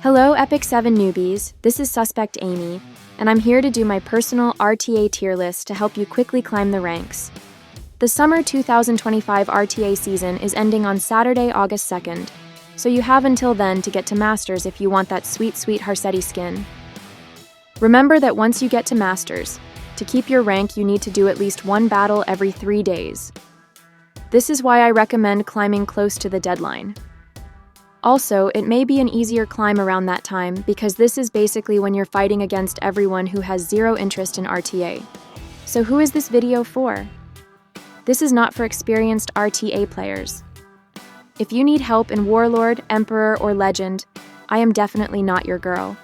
Hello, Epic 7 newbies. This is Suspect Amy, and I'm here to do my personal RTA tier list to help you quickly climb the ranks. The summer 2025 RTA season is ending on Saturday, August 2nd, so you have until then to get to Masters if you want that sweet, sweet Harsetti skin. Remember that once you get to Masters, to keep your rank you need to do at least one battle every 3 days. This is why I recommend climbing close to the deadline. Also, it may be an easier climb around that time because this is basically when you're fighting against everyone who has zero interest in RTA. So who is this video for? This is not for experienced RTA players. If you need help in Warlord, Emperor, or Legend, I am definitely not your girl.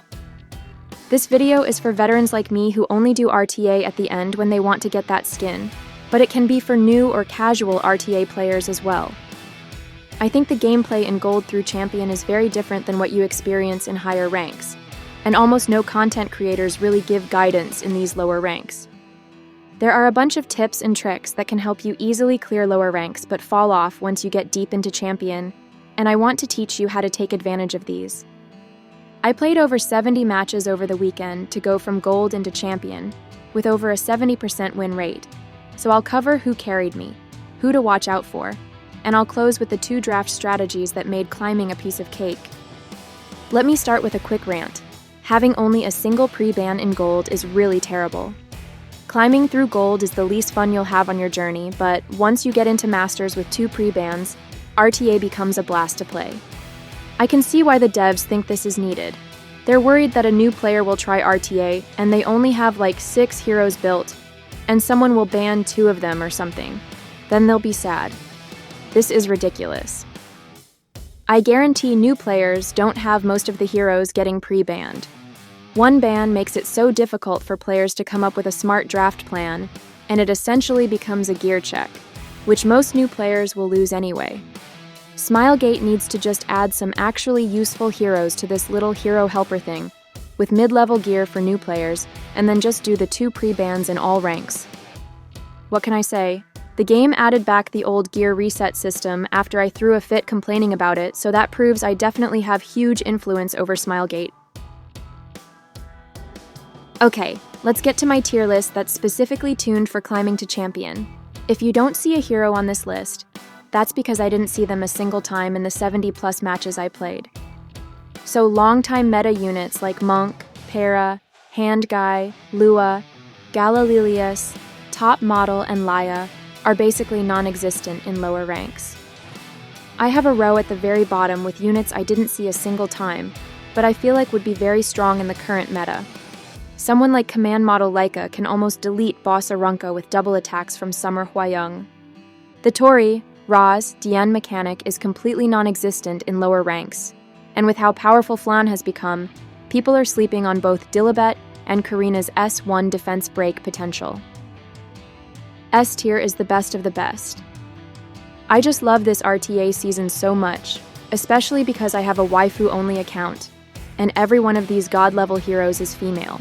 This video is for veterans like me who only do RTA at the end when they want to get that skin, but it can be for new or casual RTA players as well. I think the gameplay in Gold through Champion is very different than what you experience in higher ranks, and almost no content creators really give guidance in these lower ranks. There are a bunch of tips and tricks that can help you easily clear lower ranks but fall off once you get deep into Champion, and I want to teach you how to take advantage of these. I played over 70 matches over the weekend to go from Gold into Champion, with over a 70% win rate, so I'll cover who carried me, who to watch out for, and I'll close with the 2 draft strategies that made climbing a piece of cake. Let me start with a quick rant. Having only a single pre-ban in Gold is really terrible. Climbing through Gold is the least fun you'll have on your journey, but once you get into Masters with 2 pre-bans, RTA becomes a blast to play. I can see why the devs think this is needed. They're worried that a new player will try RTA and they only have like 6 heroes built, and someone will ban 2 of them or something. Then they'll be sad. This is ridiculous. I guarantee new players don't have most of the heroes getting pre-banned. One ban makes it so difficult for players to come up with a smart draft plan, and it essentially becomes a gear check, which most new players will lose anyway. Smilegate needs to just add some actually useful heroes to this little hero helper thing, with mid-level gear for new players, and then just do the 2 pre-bans in all ranks. What can I say? The game added back the old gear reset system after I threw a fit complaining about it, so that proves I definitely have huge influence over Smilegate. Okay, let's get to my tier list that's specifically tuned for climbing to Champion. If you don't see a hero on this list, that's because I didn't see them a single time in the 70+ matches I played. So long-time meta units like Monk, Para, Hand Guy, Lua, Galilelius, Top Model, and Laya are basically non-existent in lower ranks. I have a row at the very bottom with units I didn't see a single time, but I feel like would be very strong in the current meta. Someone like Command Model Leica can almost delete Boss Arunca with double attacks from Summer Hwayoung. The Tori, Raz, Dian mechanic is completely non-existent in lower ranks, and with how powerful Flan has become, people are sleeping on both Dilibet and Karina's S1 defense break potential. S tier is the best of the best. I just love this RTA season so much, especially because I have a waifu-only account, and every one of these god-level heroes is female.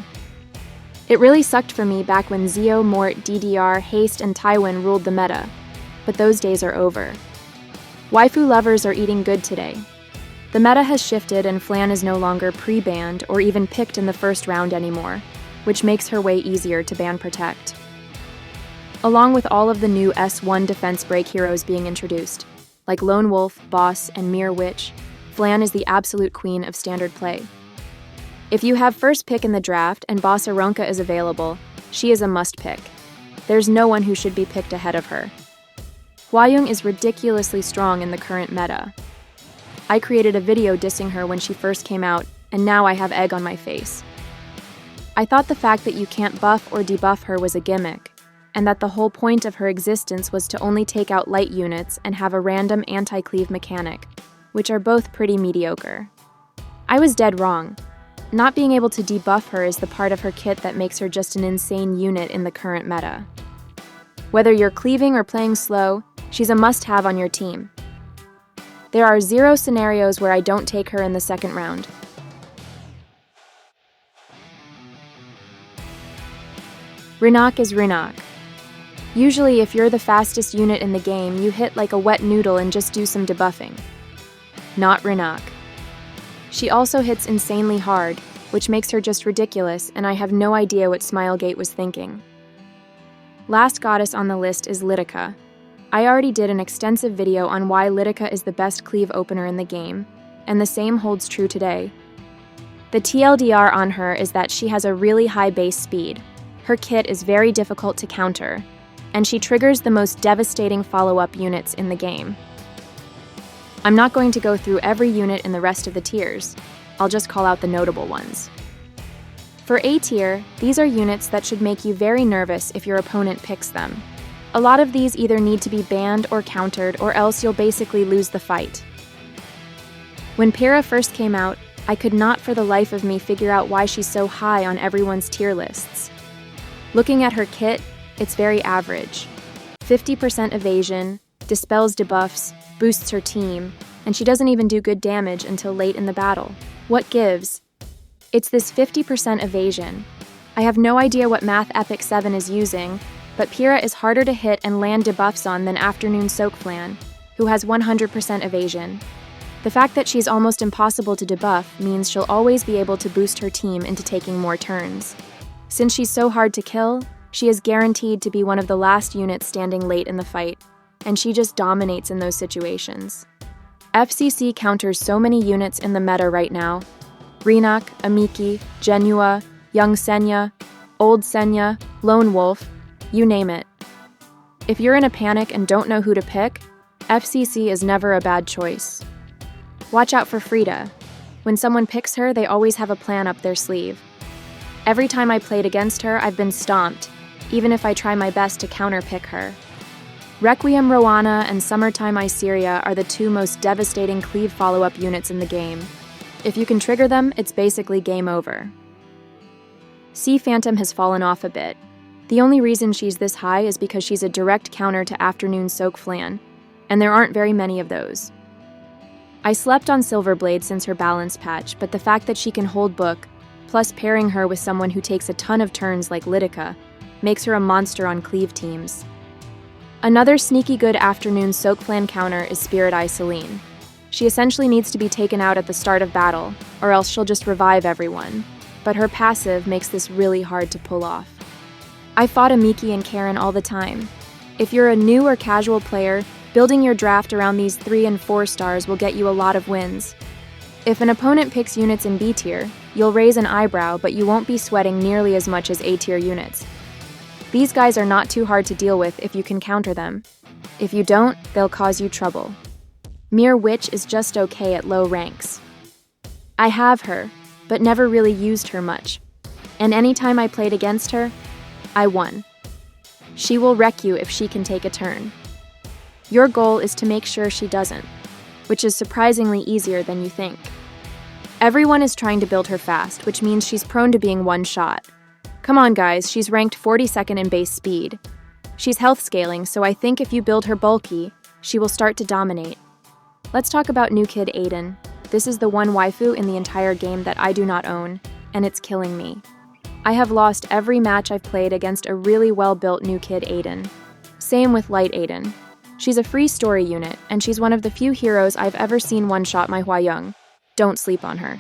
It really sucked for me back when Zio, Mort, DDR, Haste, and Tywin ruled the meta, but those days are over. Waifu lovers are eating good today. The meta has shifted and Flan is no longer pre-banned or even picked in the first round anymore, which makes her way easier to ban protect. Along with all of the new S1 defense break heroes being introduced, like Lone Wolf, Boss, and Mere Witch, Flan is the absolute queen of standard play. If you have first pick in the draft and Boss Arunca is available, she is a must-pick. There's no one who should be picked ahead of her. Hwayoung is ridiculously strong in the current meta. I created a video dissing her when she first came out, and now I have egg on my face. I thought the fact that you can't buff or debuff her was a gimmick, and that the whole point of her existence was to only take out light units and have a random anti-cleave mechanic, which are both pretty mediocre. I was dead wrong. Not being able to debuff her is the part of her kit that makes her just an insane unit in the current meta. Whether you're cleaving or playing slow, she's a must-have on your team. There are 0 scenarios where I don't take her in the second round. Renak is Renak. Usually, if you're the fastest unit in the game, you hit like a wet noodle and just do some debuffing. Not Renak. She also hits insanely hard, which makes her just ridiculous, and I have no idea what Smilegate was thinking. Last goddess on the list is Lidica. I already did an extensive video on why Lidica is the best cleave opener in the game, and the same holds true today. The TLDR on her is that she has a really high base speed. Her kit is very difficult to counter, and she triggers the most devastating follow-up units in the game. I'm not going to go through every unit in the rest of the tiers. I'll just call out the notable ones. For A tier, these are units that should make you very nervous if your opponent picks them. A lot of these either need to be banned or countered, or else you'll basically lose the fight. When Pyrrha first came out, I could not for the life of me figure out why she's so high on everyone's tier lists. Looking at her kit, it's very average. 50% evasion, dispels debuffs, boosts her team, and she doesn't even do good damage until late in the battle. What gives? It's this 50% evasion. I have no idea what Math Epic 7 is using, but Pyrrha is harder to hit and land debuffs on than Afternoon Soak Flan, who has 100% evasion. The fact that she's almost impossible to debuff means she'll always be able to boost her team into taking more turns. Since she's so hard to kill, she is guaranteed to be one of the last units standing late in the fight, and she just dominates in those situations. FCC counters so many units in the meta right now. Renak, Amiki, Genua, Young Senya, Old Senya, Lone Wolf, you name it. If you're in a panic and don't know who to pick, FCC is never a bad choice. Watch out for Frida. When someone picks her, they always have a plan up their sleeve. Every time I played against her, I've been stomped, even if I try my best to counter-pick her. Requiem Roana and Summertime Iseria are the two most devastating cleave follow-up units in the game. If you can trigger them, it's basically game over. Sea Phantom has fallen off a bit. The only reason she's this high is because she's a direct counter to Afternoon Soak Flan, and there aren't very many of those. I slept on Silverblade since her balance patch, but the fact that she can hold book, plus pairing her with someone who takes a ton of turns like Lidica, makes her a monster on cleave teams. Another sneaky good Afternoon Soak Flan counter is Spirit Eye Celine. She essentially needs to be taken out at the start of battle, or else she'll just revive everyone, but her passive makes this really hard to pull off. I fought Amiki and Karen all the time. If you're a new or casual player, building your draft around these 3 and 4 stars will get you a lot of wins. If an opponent picks units in B tier, you'll raise an eyebrow, but you won't be sweating nearly as much as A tier units. These guys are not too hard to deal with if you can counter them. If you don't, they'll cause you trouble. Mere Witch is just okay at low ranks. I have her, but never really used her much. And anytime I played against her, I won. She will wreck you if she can take a turn. Your goal is to make sure she doesn't, which is surprisingly easier than you think. Everyone is trying to build her fast, which means she's prone to being one-shot. Come on guys, she's ranked 42nd in base speed. She's health scaling, so I think if you build her bulky, she will start to dominate. Let's talk about new kid Aiden. This is the one waifu in the entire game that I do not own, and it's killing me. I have lost every match I've played against a really well-built new kid Aiden. Same with Light Aiden. She's a free story unit, and she's one of the few heroes I've ever seen one-shot my Hwayoung. Don't sleep on her.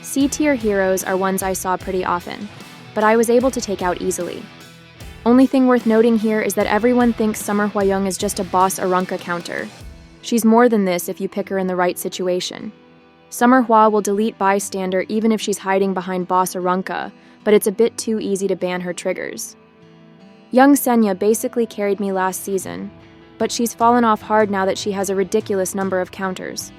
C-tier heroes are ones I saw pretty often, but I was able to take out easily. Only thing worth noting here is that everyone thinks Summer Hwayoung is just a boss Arunca counter. She's more than this if you pick her in the right situation. Summer Hwa will delete bystander even if she's hiding behind boss Arunca, but it's a bit too easy to ban her triggers. Young Senya basically carried me last season, but she's fallen off hard now that she has a ridiculous number of counters.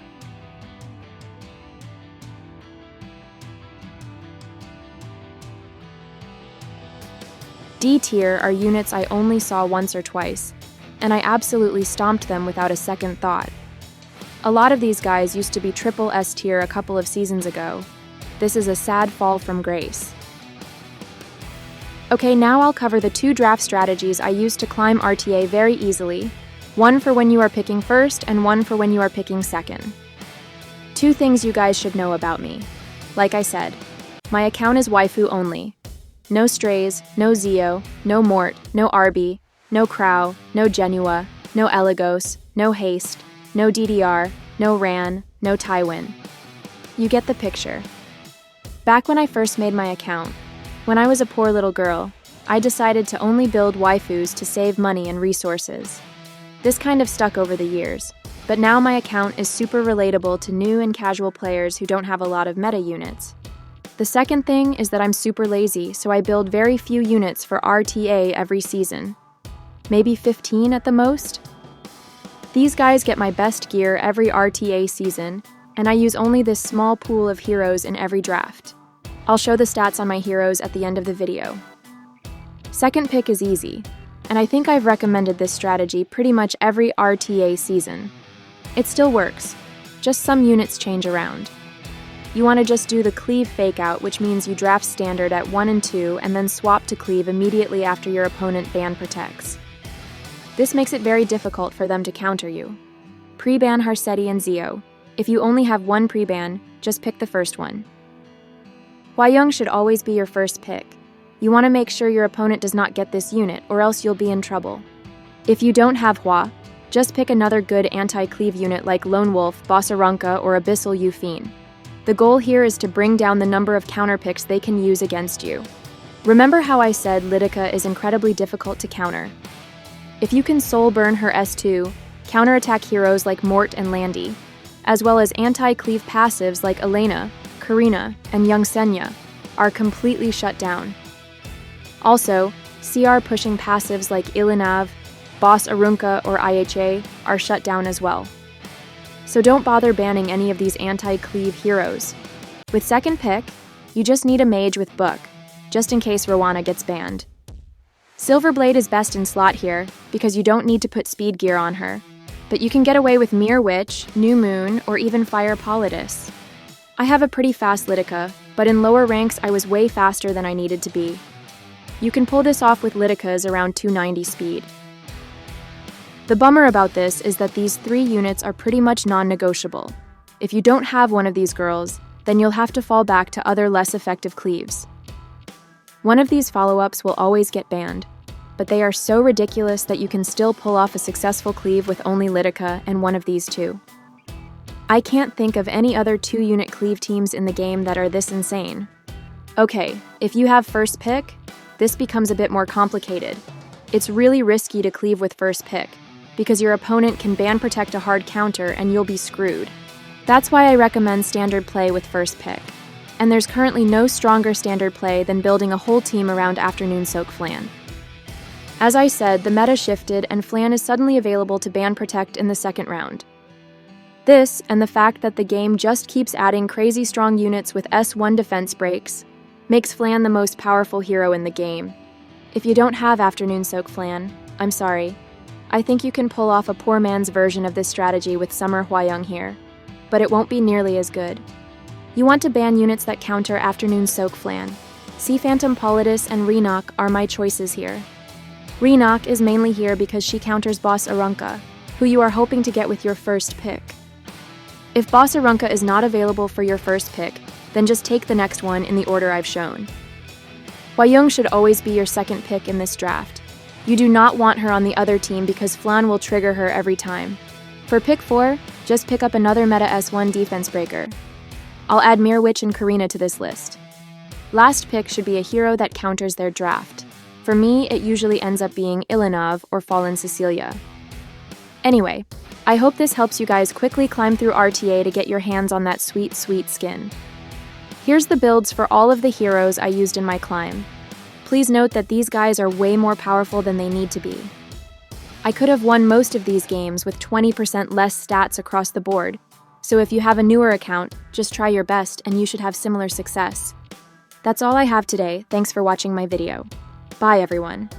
D tier are units I only saw once or twice, and I absolutely stomped them without a second thought. A lot of these guys used to be triple S tier a couple of seasons ago. This is a sad fall from grace. Okay, now I'll cover the 2 draft strategies I use to climb RTA very easily, one for when you are picking first and one for when you are picking second. 2 things you guys should know about me. Like I said, my account is waifu only. No strays, no Zio, no Mort, no Arby, no Crow, no Genua, no Eligos, no Haste, No DDR, no RAN, no Tywin. You get the picture. Back when I first made my account, when I was a poor little girl, I decided to only build waifus to save money and resources. This kind of stuck over the years, but now my account is super relatable to new and casual players who don't have a lot of meta units. The second thing is that I'm super lazy, so I build very few units for RTA every season. Maybe 15 at the most? These guys get my best gear every RTA season, and I use only this small pool of heroes in every draft. I'll show the stats on my heroes at the end of the video. Second pick is easy, and I think I've recommended this strategy pretty much every RTA season. It still works, just some units change around. You want to just do the cleave fake out, which means you draft standard at 1 and 2 and then swap to cleave immediately after your opponent ban protects. This makes it very difficult for them to counter you. Pre-ban Harsetti and Zio. If you only have one pre-ban, just pick the first one. Hwayoung should always be your first pick. You want to make sure your opponent does not get this unit, or else you'll be in trouble. If you don't have Hwa, just pick another good anti-cleave unit like Lone Wolf, Bossarunka, or Abyssal Yufine. The goal here is to bring down the number of counter picks they can use against you. Remember how I said Lidica is incredibly difficult to counter? If you can soul burn her S2, counterattack heroes like Mort and Landy, as well as anti-cleave passives like Elena, Karina, and Young Senya, are completely shut down. Also, CR pushing passives like Ilinav, Boss Arunka, or IHA are shut down as well. So don't bother banning any of these anti-cleave heroes. With second pick, you just need a mage with Book, just in case Rowana gets banned. Silverblade is best in slot here, because you don't need to put speed gear on her, but you can get away with Mere Witch, New Moon, or even Fire Politis. I have a pretty fast Lidica, but in lower ranks I was way faster than I needed to be. You can pull this off with Lidicas around 290 speed. The bummer about this is that these 3 units are pretty much non-negotiable. If you don't have one of these girls, then you'll have to fall back to other less effective cleaves. One of these follow-ups will always get banned, but they are so ridiculous that you can still pull off a successful cleave with only Lidica and one of these 2. I can't think of any other 2-unit cleave teams in the game that are this insane. Okay, if you have first pick, this becomes a bit more complicated. It's really risky to cleave with first pick, because your opponent can ban protect a hard counter and you'll be screwed. That's why I recommend standard play with first pick. And there's currently no stronger standard play than building a whole team around Afternoon Soak Flan. As I said, the meta shifted and Flan is suddenly available to ban protect in the second round. This, and the fact that the game just keeps adding crazy strong units with S1 defense breaks, makes Flan the most powerful hero in the game. If you don't have Afternoon Soak Flan, I'm sorry. I think you can pull off a poor man's version of this strategy with Summer Hwayoung here, but it won't be nearly as good. You want to ban units that counter Afternoon Soak Flan. Sea Phantom Politis and Renok are my choices here. Renok is mainly here because she counters Boss Arunka, who you are hoping to get with your first pick. If Boss Arunka is not available for your first pick, then just take the next one in the order I've shown. Hwayoung should always be your second pick in this draft. You do not want her on the other team because Flan will trigger her every time. For pick 4, just pick up another meta S1 defense breaker. I'll add Mere Witch and Karina to this list. Last pick should be a hero that counters their draft. For me, it usually ends up being Ilinav or Fallen Cecilia. Anyway, I hope this helps you guys quickly climb through RTA to get your hands on that sweet, sweet skin. Here's the builds for all of the heroes I used in my climb. Please note that these guys are way more powerful than they need to be. I could have won most of these games with 20% less stats across the board, so if you have a newer account, just try your best and you should have similar success. That's all I have today. Thanks for watching my video. Bye everyone.